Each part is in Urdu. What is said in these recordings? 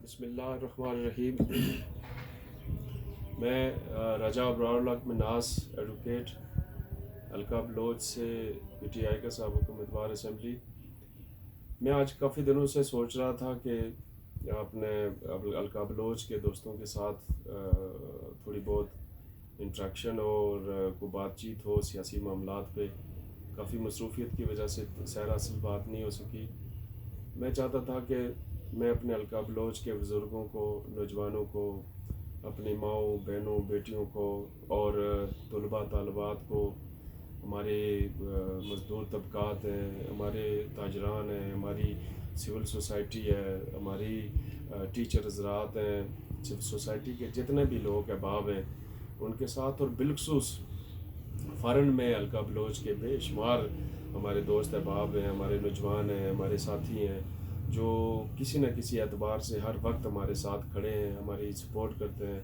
بسم اللہ الرحمن الرحیم۔ میں رجا ابرار الحق مناس ایڈوکیٹ حلقہ بلوچ سے پی ٹی آئی کا سابق امیدوار اسمبلی۔ میں آج کافی دنوں سے سوچ رہا تھا کہ اپنے حلقہ بلوچ کے دوستوں کے ساتھ تھوڑی بہت انٹریکشن اور کوئی بات چیت ہو سیاسی معاملات پہ۔ کافی مصروفیت کی وجہ سے سیر بات نہیں ہو سکی۔ میں چاہتا تھا کہ میں اپنے حلقہ بلوچ کے بزرگوں کو، نوجوانوں کو، اپنی ماؤں، بہنوں، بیٹیوں کو اور طلباء طالبات کو، ہمارے مزدور طبقات ہیں، ہمارے تاجران ہیں، ہماری سول سوسائٹی ہے، ہماری ٹیچر حضرات ہیں، سول سوسائٹی کے جتنے بھی لوگ احباب ہیں ان کے ساتھ، اور بالخصوص فارن میں حلقہ بلوچ کے بے شمار ہمارے دوست احباب ہیں، ہمارے نوجوان ہیں، ہمارے ساتھی ہیں جو کسی نہ کسی اعتبار سے ہر وقت ہمارے ساتھ کھڑے ہیں، ہماری سپورٹ کرتے ہیں،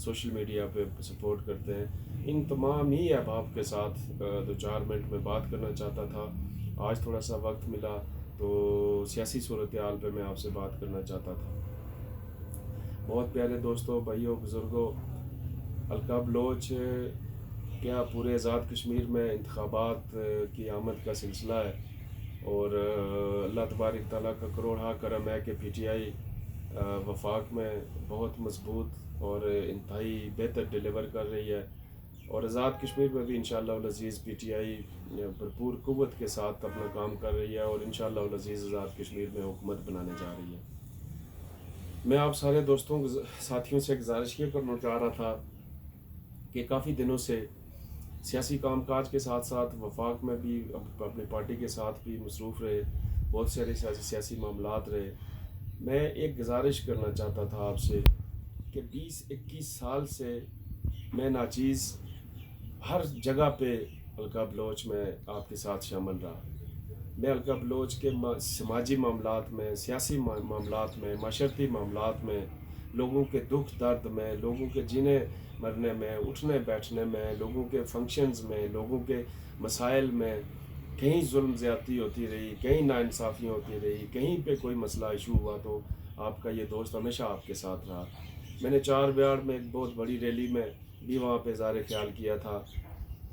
سوشل میڈیا پہ سپورٹ کرتے ہیں۔ ان تمام ہی احباب کے ساتھ 2-4 منٹ میں بات کرنا چاہتا تھا۔ آج تھوڑا سا وقت ملا تو سیاسی صورتحال پہ میں آپ سے بات کرنا چاہتا تھا۔ بہت پیارے دوستوں، بھائیوں، بزرگوں، حلقہ بلوچ کیا پورے آزاد کشمیر میں انتخابات کی آمد کا سلسلہ ہے، اور اللہ تبارک تعالیٰ کا کروڑہا کرم ہے کہ پی ٹی آئی وفاق میں بہت مضبوط اور انتہائی بہتر ڈیلیور کر رہی ہے، اور آزاد کشمیر میں بھی انشاءاللہ العزیز پی ٹی آئی بھرپور قوت کے ساتھ اپنا کام کر رہی ہے، اور انشاءاللہ العزیز آزاد کشمیر میں حکومت بنانے جا رہی ہے۔ میں آپ سارے دوستوں ساتھیوں سے گزارش یہ کرنا چاہ رہا تھا کہ کافی دنوں سے سیاسی کام کاج کے ساتھ ساتھ وفاق میں بھی اپنی پارٹی کے ساتھ بھی مصروف رہے، بہت سارے سیاسی معاملات رہے۔ میں ایک گزارش کرنا چاہتا تھا آپ سے کہ 20-21 سال سے میں ناچیز ہر جگہ پہ حلقہ بلوچ میں آپ کے ساتھ شامل رہا۔ میں حلقہ بلوچ کے سماجی معاملات میں، سیاسی معاملات میں، معاشرتی معاملات میں، لوگوں کے دکھ درد میں، لوگوں کے جینے مرنے میں، اٹھنے بیٹھنے میں، لوگوں کے فنکشنز میں، لوگوں کے مسائل میں کہیں ظلم زیادتی ہوتی رہی، کہیں ناانصافیاں ہوتی رہی، کہیں پہ کوئی مسئلہ ایشو ہوا تو آپ کا یہ دوست ہمیشہ آپ کے ساتھ رہا۔ میں نے 4 میں ایک بہت بڑی ریلی میں بھی وہاں پہ اظہار خیال کیا تھا،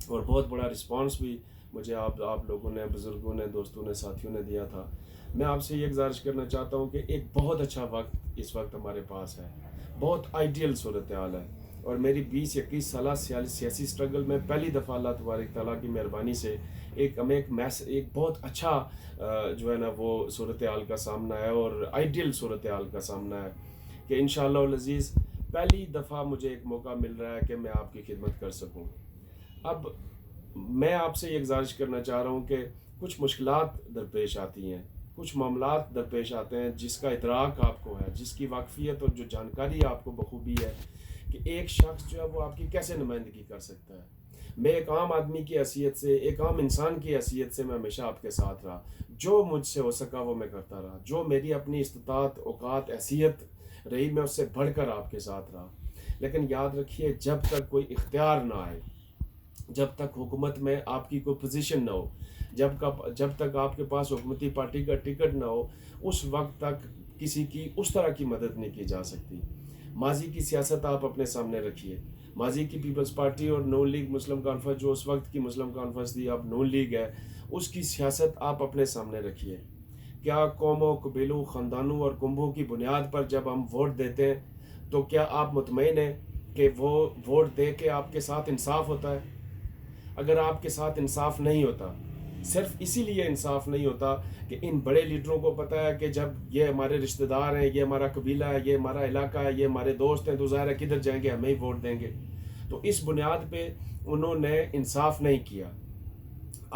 اور بہت بڑا رسپانس بھی مجھے آپ لوگوں نے، بزرگوں نے، دوستوں نے، ساتھیوں نے دیا تھا۔ میں آپ سے یہ گزارش کرنا چاہتا ہوں کہ ایک بہت اچھا وقت اس وقت ہمارے پاس ہے، بہت آئیڈیل صورتحال ہے، اور میری 20-21 سالہ سیاسی سٹرگل میں پہلی دفعہ اللہ تبارک تعالیٰ کی مہربانی سے ایک بہت اچھا جو ہے نا وہ صورتحال کا سامنا ہے، اور آئیڈیل صورتحال کا سامنا ہے کہ انشاءاللہ العزیز پہلی دفعہ مجھے ایک موقع مل رہا ہے کہ میں آپ کی خدمت کر سکوں۔ اب میں آپ سے یہ گزارش کرنا چاہ رہا ہوں کہ کچھ مشکلات درپیش آتی ہیں، کچھ معاملات درپیش آتے ہیں جس کا ادراک آپ کو ہے، جس کی واقفیت اور جو جانکاری آپ کو بخوبی ہے کہ ایک شخص جو ہے وہ آپ کی کیسے نمائندگی کر سکتا ہے۔ میں ایک عام آدمی کی حیثیت سے، ایک عام انسان کی حیثیت سے میں ہمیشہ آپ کے ساتھ رہا، جو مجھ سے ہو سکا وہ میں کرتا رہا، جو میری اپنی استطاعت، اوقات، حیثیت رہی میں اس سے بڑھ کر آپ کے ساتھ رہا۔ لیکن یاد رکھیے، جب تک کوئی اختیار نہ آئے، جب تک حکومت میں آپ کی کوئی پوزیشن نہ ہو، جب تک آپ کے پاس حکومتی پارٹی کا ٹکٹ نہ ہو، اس وقت تک کسی کی اس طرح کی مدد نہیں کی جا سکتی۔ ماضی کی سیاست آپ اپنے سامنے رکھیے، ماضی کی پیپلز پارٹی اور نون لیگ مسلم کانفرنس، جو اس وقت کی مسلم کانفرنس تھی، اب نون لیگ ہے، اس کی سیاست آپ اپنے سامنے رکھیے۔ کیا قوموں، قبیلوں، خاندانوں اور کنبوں کی بنیاد پر جب ہم ووٹ دیتے ہیں تو کیا آپ مطمئن ہیں کہ وہ ووٹ دے کے آپ کے ساتھ انصاف ہوتا ہے؟ اگر آپ کے ساتھ انصاف نہیں ہوتا، صرف اسی لیے انصاف نہیں ہوتا کہ ان بڑے لیڈروں کو پتہ ہے کہ جب یہ ہمارے رشتہ دار ہیں، یہ ہمارا قبیلہ ہے، یہ ہمارا علاقہ ہے، یہ ہمارے دوست ہیں، تو ظاہر ہے کدھر جائیں گے، ہمیں ہی ووٹ دیں گے۔ تو اس بنیاد پہ انہوں نے انصاف نہیں کیا۔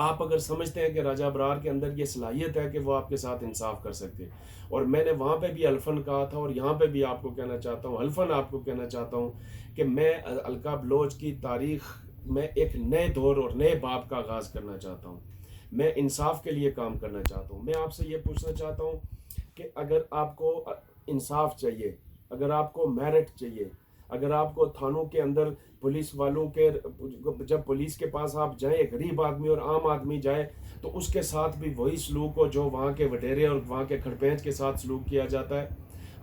آپ اگر سمجھتے ہیں کہ راجہ ابرار کے اندر یہ صلاحیت ہے کہ وہ آپ کے ساتھ انصاف کر سکتے، اور میں نے وہاں پہ بھی الفن کہا تھا، اور یہاں پہ بھی آپ کو کہنا چاہتا ہوں، الفن آپ کو کہنا چاہتا ہوں کہ میں حلقہ بلوچ کی تاریخ میں ایک نئے دور اور نئے باب کا آغاز کرنا چاہتا ہوں۔ میں انصاف کے لیے کام کرنا چاہتا ہوں۔ میں آپ سے یہ پوچھنا چاہتا ہوں کہ اگر آپ کو انصاف چاہیے، اگر آپ کو میرٹ چاہیے، اگر آپ کو تھانوں کے اندر پولیس والوں کے، جب پولیس کے پاس آپ جائیں، غریب آدمی اور عام آدمی جائے تو اس کے ساتھ بھی وہی سلوک ہو جو وہاں کے وڈیرے اور وہاں کے کھڑپینچ کے ساتھ سلوک کیا جاتا ہے۔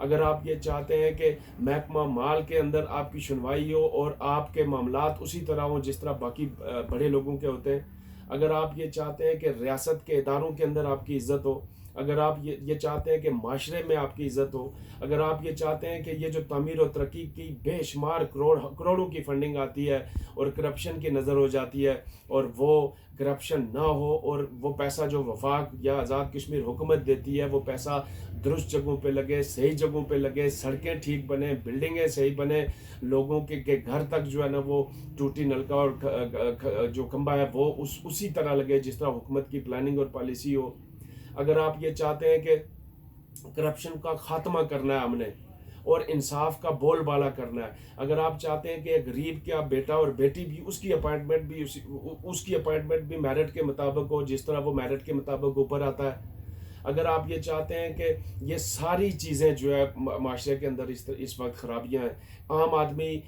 اگر آپ یہ چاہتے ہیں کہ محکمہ مال کے اندر آپ کی سنوائی ہو اور آپ کے معاملات اسی طرح ہوں جس طرح باقی بڑے لوگوں کے ہوتے ہیں، اگر آپ یہ چاہتے ہیں کہ ریاست کے اداروں کے اندر آپ کی عزت ہو، اگر آپ یہ چاہتے ہیں کہ معاشرے میں آپ کی عزت ہو، اگر آپ یہ چاہتے ہیں کہ یہ جو تعمیر و ترقی کی بے شمار کروڑوں کی فنڈنگ آتی ہے اور کرپشن کی نظر ہو جاتی ہے، اور وہ کرپشن نہ ہو، اور وہ پیسہ جو وفاق یا آزاد کشمیر حکومت دیتی ہے وہ پیسہ درست جگہوں پہ لگے، صحیح جگہوں پہ لگے، سڑکیں ٹھیک بنے، بلڈنگیں صحیح بنے، لوگوں کے گھر تک جو ہے نا وہ ٹوٹی نلکا اور جو کھمبا ہے وہ اسی طرح لگے جس طرح حکومت کی پلاننگ اور پالیسی ہو، اگر آپ یہ چاہتے ہیں کہ کرپشن کا خاتمہ کرنا ہے ہم نے اور انصاف کا بول بالا کرنا ہے، اگر آپ چاہتے ہیں کہ غریب کا بیٹا اور بیٹی بھی اس کی اپائنٹمنٹ بھی میرٹ کے مطابق ہو جس طرح وہ میرٹ کے مطابق اوپر آتا ہے، اگر آپ یہ چاہتے ہیں کہ یہ ساری چیزیں جو ہے معاشرے کے اندر اس وقت خرابیاں ہیں، عام آدمی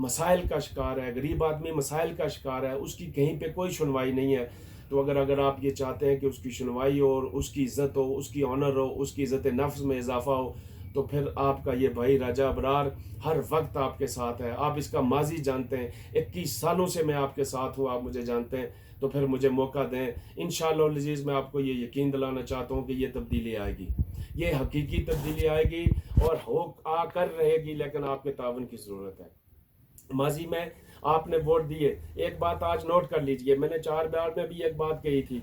مسائل کا شکار ہے، غریب آدمی مسائل کا شکار ہے، اس کی کہیں پہ کوئی سنوائی نہیں ہے، تو اگر آپ یہ چاہتے ہیں کہ اس کی سنوائی ہو اور اس کی عزت ہو، اس کی آنر ہو، اس کی عزت نفس میں اضافہ ہو، تو پھر آپ کا یہ بھائی راجہ ابرار ہر وقت آپ کے ساتھ ہے، آپ اس کا ماضی جانتے ہیں، 21 سالوں سے میں آپ کے ساتھ ہوں، آپ مجھے جانتے ہیں، تو پھر مجھے موقع دیں، انشاءاللہ العزیز میں آپ کو یہ یقین دلانا چاہتا ہوں کہ یہ تبدیلی آئے گی، یہ حقیقی تبدیلی آئے گی اور آ کر رہے گی، لیکن آپ کے تعاون کی ضرورت ہے۔ ماضی میں آپ نے ووٹ دیے، ایک بات آج نوٹ کر لیجئے، میں نے 4 بار میں بھی ایک بات کہی تھی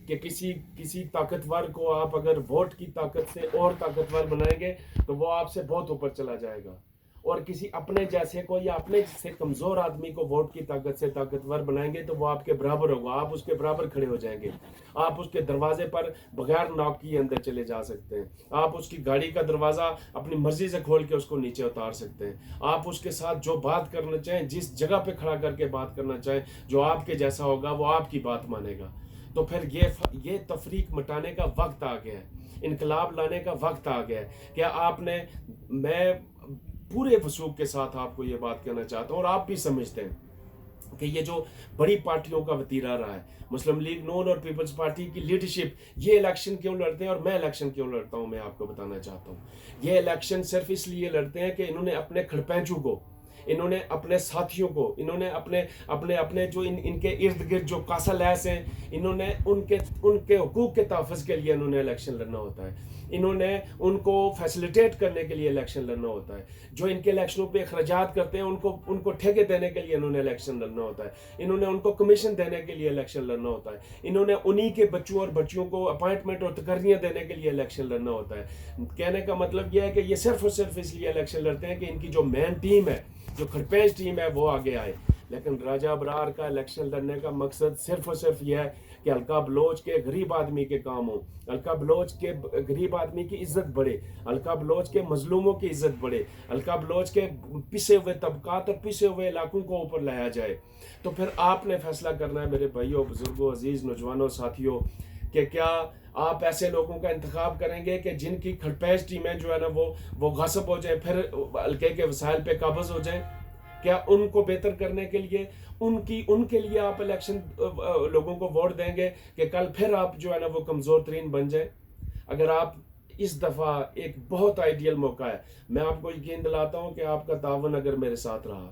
کہ کسی طاقتور کو آپ اگر ووٹ کی طاقت سے اور طاقتور بنائیں گے تو وہ آپ سے بہت اوپر چلا جائے گا، اور کسی اپنے جیسے کو یا اپنے سے کمزور آدمی کو ووٹ کی طاقت سے طاقتور بنائیں گے تو وہ آپ کے برابر ہوگا، آپ اس کے برابر کھڑے ہو جائیں گے، آپ اس کے دروازے پر بغیر ناک کیے اندر چلے جا سکتے ہیں، آپ اس کی گاڑی کا دروازہ اپنی مرضی سے کھول کے اس کو نیچے اتار سکتے ہیں، آپ اس کے ساتھ جو بات کرنا چاہیں، جس جگہ پہ کھڑا کر کے بات کرنا چاہیں، جو آپ کے جیسا ہوگا وہ آپ کی بات مانے گا، تو پھر یہ تفریق مٹانے کا وقت آ گیا ہے، انقلاب لانے کا وقت آ گیا ہے، کیا آپ نے، میں پورے وثوق کے ساتھ آپ کو یہ بات کہنا چاہتا ہوں اور آپ بھی سمجھتے ہیں کہ یہ جو بڑی پارٹیوں کا وتیرہ رہا ہے، مسلم لیگ نون اور پیپلز پارٹی کی لیڈرشپ، یہ الیکشن کیوں لڑتے ہیں اور میں الیکشن کیوں لڑتا ہوں، میں آپ کو بتانا چاہتا ہوں، یہ الیکشن صرف اس لیے لڑتے ہیں کہ انہوں نے اپنے کھڑپینچو کو، انہوں نے اپنے ساتھیوں کو، انہوں نے اپنے جو ان کے ارد گرد جو کاسا لیس ہیں، انہوں نے ان کے حقوق کے تحفظ کے لیے انہوں نے الیکشن لڑنا ہوتا ہے، انہوں نے ان کو فیسیلیٹیٹ کرنے کے لیے الیکشن لڑنا ہوتا ہے، جو ان کے الیکشنوں پہ اخراجات کرتے ہیں ان کو ٹھیکے دینے کے لیے انہوں نے الیکشن لڑنا ہوتا ہے، انہوں نے ان کو کمیشن دینے کے لیے الیکشن لڑنا ہوتا ہے، انہوں نے انہی کے بچوں اور بچیوں کو اپائنٹمنٹ اور تقرریاں دینے کے لیے الیکشن لڑنا ہوتا ہے۔ کہنے کا مطلب یہ ہے کہ یہ صرف اور صرف اس لیے الیکشن لڑتے ہیں کہ ان کی جو مین ٹیم ہے، جو کھڑپیش ٹیم ہے وہ آگے آئے، لیکن راجہ ابرار کا الیکشن لڑنے کا مقصد صرف اور صرف یہ ہے کہ حلقہ بلوچ کے غریب آدمی کے کام ہوں، حلقہ بلوچ کے غریب آدمی کی عزت بڑھے، حلقہ بلوچ کے مظلوموں کی عزت بڑھے، حلقہ بلوچ کے پسے ہوئے طبقات اور پسے ہوئے علاقوں کو اوپر لایا جائے، تو پھر آپ نے فیصلہ کرنا ہے میرے بھائیوں، بزرگوں، عزیز نوجوانوں، ساتھیوں، کہ کیا آپ ایسے لوگوں کا انتخاب کریں گے کہ جن کی کھڑپیش ٹیمیں جو ہے نا وہ غاصب ہو جائیں، پھر حلقے کے وسائل پہ قابض ہو جائیں، کیا ان کو بہتر کرنے کے لیے ان کے لیے آپ الیکشن لوگوں کو ووٹ دیں گے کہ کل پھر آپ جو ہے نا وہ کمزور ترین بن جائیں؟ اگر آپ اس دفعہ، ایک بہت آئیڈیل موقع ہے، میں آپ کو یقین دلاتا ہوں کہ آپ کا تعاون اگر میرے ساتھ رہا،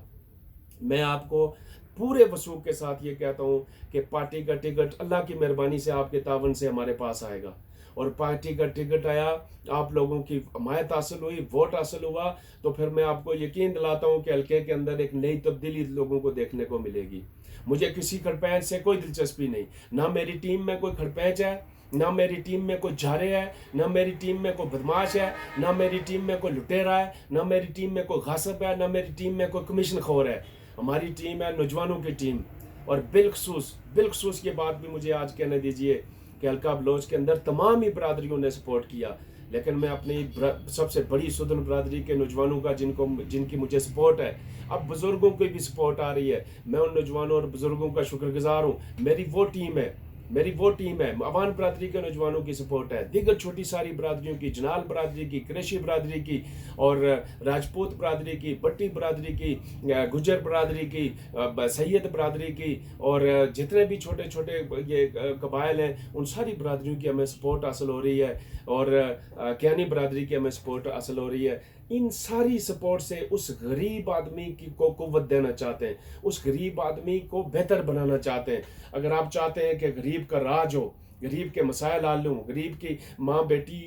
میں آپ کو پورے وثوق کے ساتھ یہ کہتا ہوں کہ پارٹی کا ٹکٹ اللہ کی مہربانی سے آپ کے تعاون سے ہمارے پاس آئے گا، اور پارٹی کا ٹکٹ آیا، آپ لوگوں کی حمایت حاصل ہوئی، ووٹ حاصل ہوا، تو پھر میں آپ کو یقین دلاتا ہوں کہ حلقے کے اندر ایک نئی تبدیلی لوگوں کو دیکھنے کو ملے گی۔ مجھے کسی کھڑپینچ سے کوئی دلچسپی نہیں، نہ میری ٹیم میں کوئی کھڑپینچ ہے، نہ میری ٹیم میں کوئی جھارے ہے، نہ میری ٹیم میں کوئی بدماش ہے، نہ میری ٹیم میں کوئی لٹیرا ہے، نہ میری ٹیم میں کوئی غاصب ہے، نہ میری ٹیم میں کوئی کمیشن خور ہے۔ ہماری ٹیم ہے نوجوانوں کی ٹیم، اور بالخصوص یہ بات بھی مجھے آج کہنے دیجئے کہ حلقہ بلوچ کے اندر تمام ہی برادریوں نے سپورٹ کیا، لیکن میں اپنی سب سے بڑی سدن برادری کے نوجوانوں کا جن کی مجھے سپورٹ ہے، اب بزرگوں کی بھی سپورٹ آ رہی ہے، میں ان نوجوانوں اور بزرگوں کا شکر گزار ہوں، میری وہ ٹیم ہے میری وہ ٹیم ہے، عوان برادری کے نوجوانوں کی سپورٹ ہے، دیگر چھوٹی ساری برادریوں کی، جنال برادری کی، قریشی برادری کی، اور راجپوت برادری کی، بٹی برادری کی، گجر برادری کی، سید برادری کی، اور جتنے بھی چھوٹے چھوٹے یہ قبائل ہیں ان ساری برادریوں کی ہمیں سپورٹ حاصل ہو رہی ہے، اور کیانی برادری کی ہمیں سپورٹ حاصل ہو رہی ہے۔ ان ساری سپورٹ سے اس غریب آدمی کو قوت دینا چاہتے ہیں، اس غریب آدمی کو بہتر بنانا چاہتے ہیں۔ اگر آپ چاہتے ہیں کہ غریب کا راج ہو، غریب کے مسائل حل ہوں، غریب کی ماں بیٹی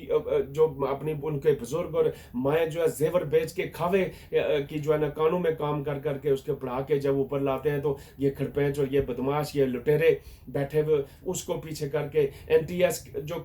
جو اپنی ان کے بزرگ اور مائیں جو ہے زیور بیچ کے کھاوے کی جو ہے نا کانوں میں کام کر کر کے اس کے پڑھا کے جب اوپر لاتے ہیں تو یہ کھڑپینچ اور یہ بدماش یہ لٹیرے بیٹھے ہوئے اس کو پیچھے کر کے این ٹی ایس جو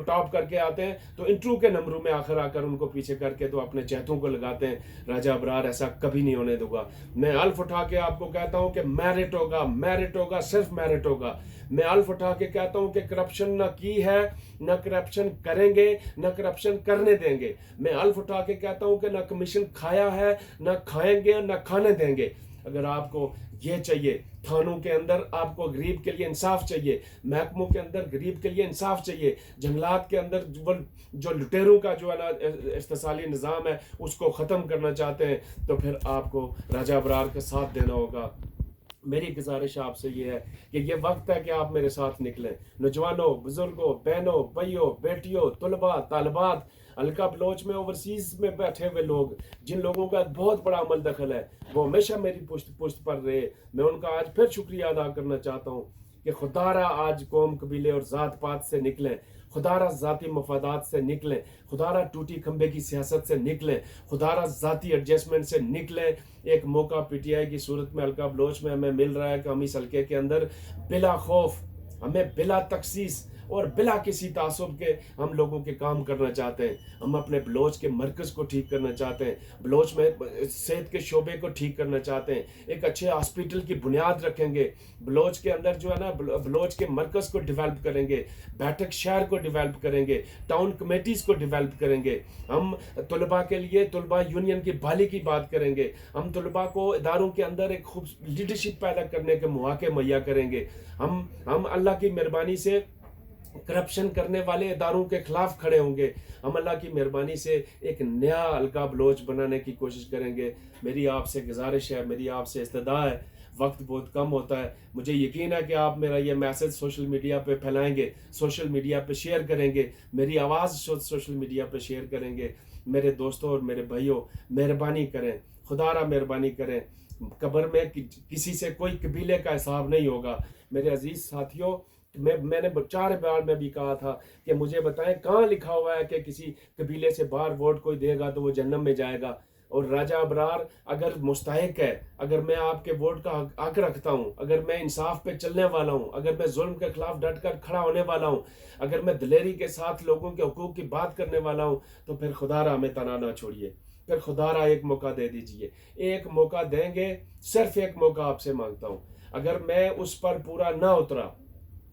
ٹاپ کر کے آتے ہیں تو انٹرو کے نمبروں میں آخر آ کر ان کو پیچھے کر کے تو اپنے چہتوں کو لگاتے ہیں۔ راجہ ابرار ایسا کبھی نہیں ہونے دوں گا۔ میں الف اٹھا کے آپ کو کہتا ہوں کہ میرٹ ہوگا، میرٹ ہوگا، صرف میرٹ ہوگا۔ میں الف اٹھا کے کہتا ہوں کہ کرپشن نہ کی ہے، نہ کرپشن کریں گے، نہ کرپشن کرنے دیں گے۔ میں الف اٹھا کے کہتا ہوں کہ نہ کمیشن کھایا ہے، نہ کھائیں گے، نہ کھانے دیں گے۔ اگر آپ کو یہ چاہیے، تھانوں کے اندر آپ کو غریب کے لیے انصاف چاہیے، محکموں کے اندر غریب کے لیے انصاف چاہیے، جنگلات کے اندر جو لٹیروں کا جو ہے نا استحصالی نظام ہے اس کو ختم کرنا چاہتے ہیں تو پھر آپ کو راجہ ابرار کا ساتھ دینا ہوگا۔ میری گزارش آپ سے یہ ہے کہ یہ وقت ہے کہ آپ میرے ساتھ نکلیں، نوجوانوں، بزرگوں، بہنوں، بھائیوں، بیٹیوں، طلباء، طالبات، حلقہ بلوچ میں اوورسیز میں بیٹھے ہوئے لوگ جن لوگوں کا بہت بڑا عمل دخل ہے وہ ہمیشہ میری پشت پر رہے۔ میں ان کا آج پھر شکریہ ادا کرنا چاہتا ہوں کہ خدا را آج قوم قبیلے اور ذات پات سے نکلیں، خدا را ذاتی مفادات سے نکلیں، خدا را ٹوٹی کھمبے کی سیاست سے نکلیں، خدا را ذاتی ایڈجسٹمنٹ سے نکلیں۔ ایک موقع پی ٹی آئی کی صورت میں حلقہ بلوچ میں ہمیں مل رہا ہے کہ ہم اس حلقے کے اندر بلا خوف، ہمیں بلا تخصیص اور بلا کسی تعصب کے ہم لوگوں کے کام کرنا چاہتے ہیں۔ ہم اپنے بلوچ کے مرکز کو ٹھیک کرنا چاہتے ہیں، بلوچ میں صحت کے شعبے کو ٹھیک کرنا چاہتے ہیں، ایک اچھے ہاسپٹل کی بنیاد رکھیں گے، بلوچ کے اندر جو ہے نا بلوچ کے مرکز کو ڈیولپ کریں گے، بیٹھک شہر کو ڈیولپ کریں گے، ٹاؤن کمیٹیز کو ڈیولپ کریں گے۔ ہم طلباء کے لیے طلباء یونین کی بحالی کی بات کریں گے، ہم طلباء کو اداروں کے اندر ایک خوب لیڈرشپ پیدا کرنے کے مواقع مہیا کریں گے۔ ہم اللہ کی مہربانی سے کرپشن کرنے والے اداروں کے خلاف کھڑے ہوں گے، ہم اللہ کی مہربانی سے ایک نیا حلقہ بلوچ بنانے کی کوشش کریں گے۔ میری آپ سے گزارش ہے، میری آپ سے استدعا ہے، وقت بہت کم ہوتا ہے، مجھے یقین ہے کہ آپ میرا یہ میسج سوشل میڈیا پہ پھیلائیں گے، سوشل میڈیا پہ شیئر کریں گے، میری آواز سوشل میڈیا پہ شیئر کریں گے۔ میرے دوستوں اور میرے بھائیوں، مہربانی کریں، خدا را مہربانی کریں، قبر میں کسی سے کوئی قبیلے کا حساب نہیں ہوگا۔ میرے عزیز ساتھیوں، میں نے 4 بار میں بھی کہا تھا کہ مجھے بتائیں کہاں لکھا ہوا ہے کہ کسی قبیلے سے باہر ووٹ کوئی دے گا تو وہ جہنم میں جائے گا۔ اور راجہ ابرار اگر مستحق ہے، اگر میں آپ کے ووٹ کا حق رکھتا ہوں، اگر میں انصاف پہ چلنے والا ہوں، اگر میں ظلم کے خلاف ڈٹ کر کھڑا ہونے والا ہوں، اگر میں دلیری کے ساتھ لوگوں کے حقوق کی بات کرنے والا ہوں تو پھر خدا را ہمیں تنہا نہ چھوڑیے، پھر خدا را ایک موقع دے دیجئے۔ ایک موقع دیں گے، صرف ایک موقع آپ سے مانگتا ہوں۔ اگر میں اس پر پورا نہ اترا،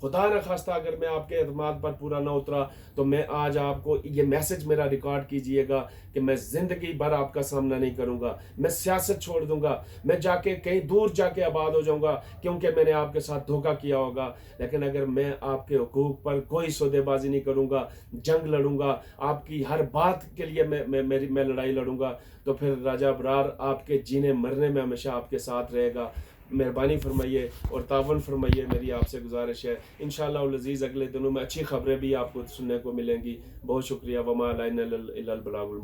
خدا نہ خواستہ اگر میں آپ کے اعتماد پر پورا نہ اترا تو میں آج آپ کو یہ میسج میرا ریکارڈ کیجئے گا کہ میں زندگی بھر آپ کا سامنا نہیں کروں گا، میں سیاست چھوڑ دوں گا، میں جا کے کہیں دور جا کے آباد ہو جاؤں گا کیونکہ میں نے آپ کے ساتھ دھوکہ کیا ہوگا۔ لیکن اگر میں آپ کے حقوق پر کوئی سودے بازی نہیں کروں گا، جنگ لڑوں گا، آپ کی ہر بات کے لیے میں لڑائی لڑوں گا تو پھر راجہ ابرار آپ کے جینے مرنے میں ہمیشہ آپ کے ساتھ رہے گا۔ مہربانی فرمائیے اور تعاون فرمائیے، میری آپ سے گزارش ہے۔ انشاءاللہ العزیز اگلے دنوں میں اچھی خبریں بھی آپ کو سننے کو ملیں گی۔ بہت شکریہ۔ وما علینا الا البلاغ المبین۔